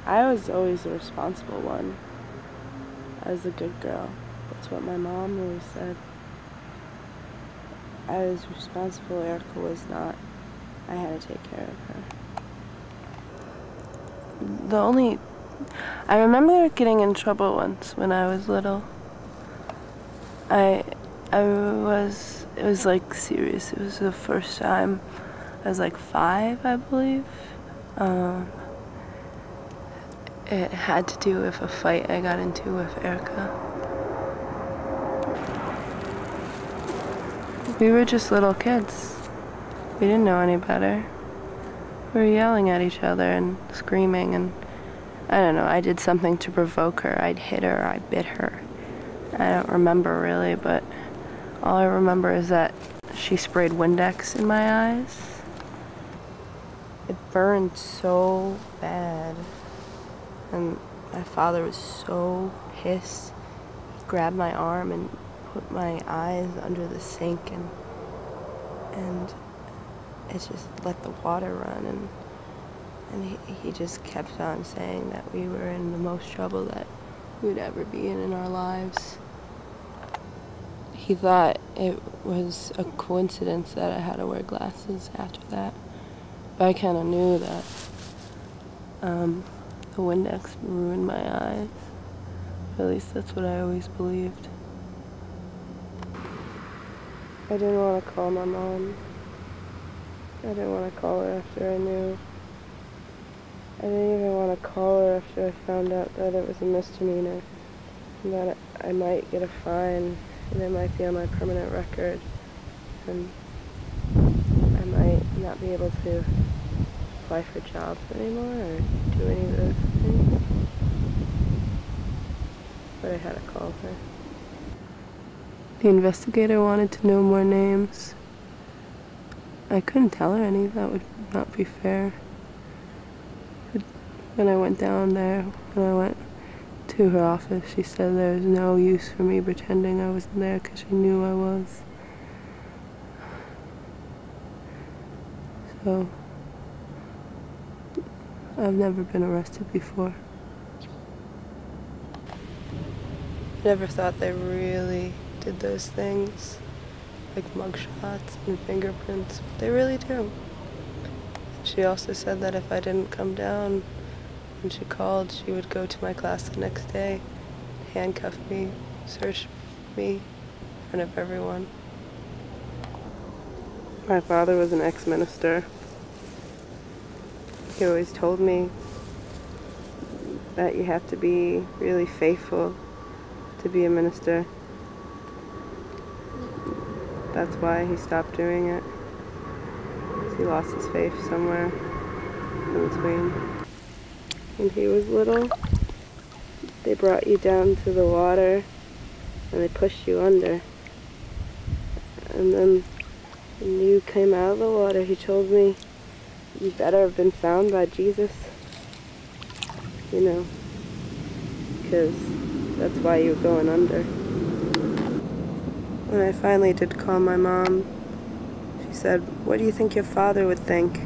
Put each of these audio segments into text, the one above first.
I was always the responsible one. I was a good girl. That's what my mom always said. I was responsible, Erica was not. I had to take care of her. I remember getting in trouble once when I was little. It was like serious. It was the first time. I was like 5, I believe. It had to do with a fight I got into with Erica. We were just little kids. We didn't know any better. We were yelling at each other and screaming, and I don't know, I did something to provoke her. I'd hit her, I bit her. I don't remember really, but all I remember is that she sprayed Windex in my eyes. It burned so bad, and my father was so pissed. He grabbed my arm and put my eyes under the sink, and it just let the water run, and he just kept on saying that we were in the most trouble that we'd ever be in our lives. He thought it was a coincidence that I had to wear glasses after that, but I kind of knew that the Windex ruined my eyes. At least that's what I always believed. I didn't want to call my mom. I didn't want to call her after I knew. I didn't even want to call her after I found out that it was a misdemeanor, and that I might get a fine, and it might be on my permanent record, and I might not be able to apply for jobs anymore or do any of those things. But I had to call her. The investigator wanted to know more names. I couldn't tell her any. That would not be fair. But when I went down there, when I went to her office, she said there was no use for me pretending I wasn't there because she knew I was. So, I've never been arrested before. Never thought they really did those things, like mugshots and fingerprints. They really do. She also said that if I didn't come down when she called, she would go to my class the next day, handcuff me, search me in front of everyone. My father was an ex-minister. He always told me that you have to be really faithful to be a minister. That's why he stopped doing it. He lost his faith somewhere in between. When he was little, they brought you down to the water and they pushed you under. And then when you came out of the water, he told me, you better have been found by Jesus. You know, because that's why you were going under. When I finally did call my mom, she said, what do you think your father would think?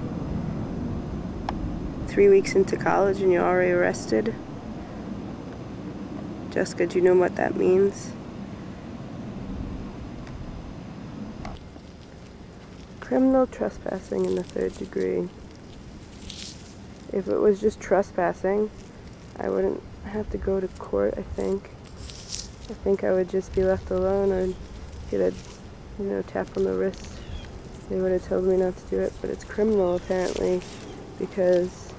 3 weeks into college and you're already arrested? Jessica, do you know what that means? Criminal trespassing in the 3rd degree. If it was just trespassing, I wouldn't have to go to court, I think. I think I would just be left alone, or get a, tap on the wrist. They would have told me not to do it, but it's criminal apparently, because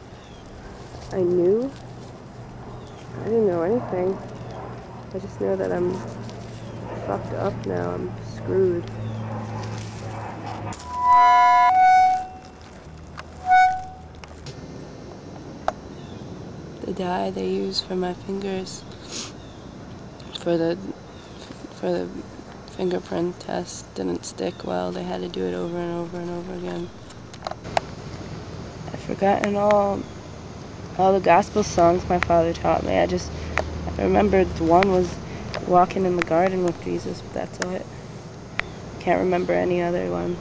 I knew. I didn't know anything. I just know that I'm fucked up now. I'm screwed. The dye they use for my fingers for the fingerprint test didn't stick well. They had to do it over and over and over again. I've forgotten all the gospel songs my father taught me. I remembered one was Walking in the Garden with Jesus, but that's it. Can't remember any other ones.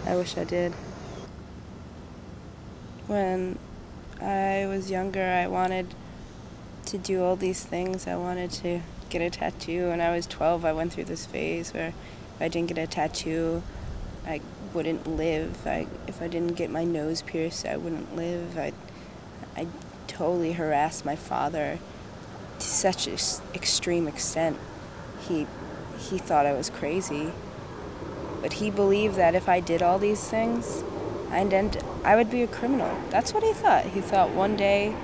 I wish I did. When I was younger, I wanted to do all these things. I wanted to get a tattoo. When I was 12, I went through this phase where if I didn't get a tattoo, I wouldn't live. If I didn't get my nose pierced, I wouldn't live. I totally harassed my father to such an extreme extent. He thought I was crazy. But he believed that if I did all these things, I would be a criminal. That's what he thought. He thought one day,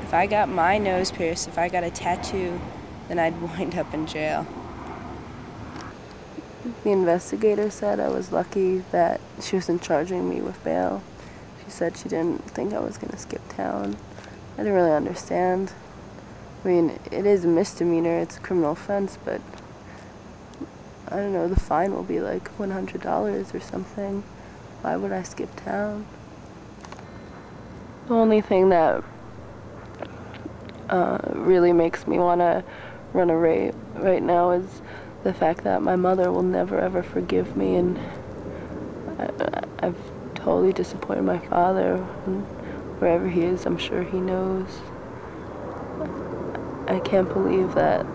if I got my nose pierced, if I got a tattoo, then I'd wind up in jail. The investigator said I was lucky that she wasn't charging me with bail. She said she didn't think I was going to skip town. I didn't really understand. I mean, it is a misdemeanor, it's a criminal offense, but I don't know, the fine will be like $100 or something. Why would I skip town? The only thing that really makes me want to run away right now is the fact that my mother will never ever forgive me, and I've totally disappointed my father, and wherever he is, I'm sure he knows. I can't believe that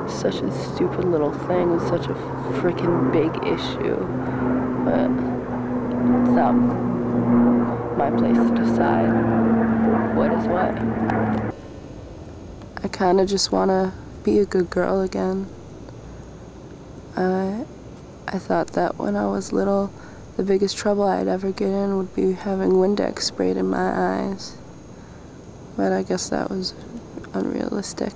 such a stupid little thing is such a freaking big issue, but it's not my place to decide what is what. I kind of just want to be a good girl again. I thought that when I was little, the biggest trouble I'd ever get in would be having Windex sprayed in my eyes. But I guess that was unrealistic.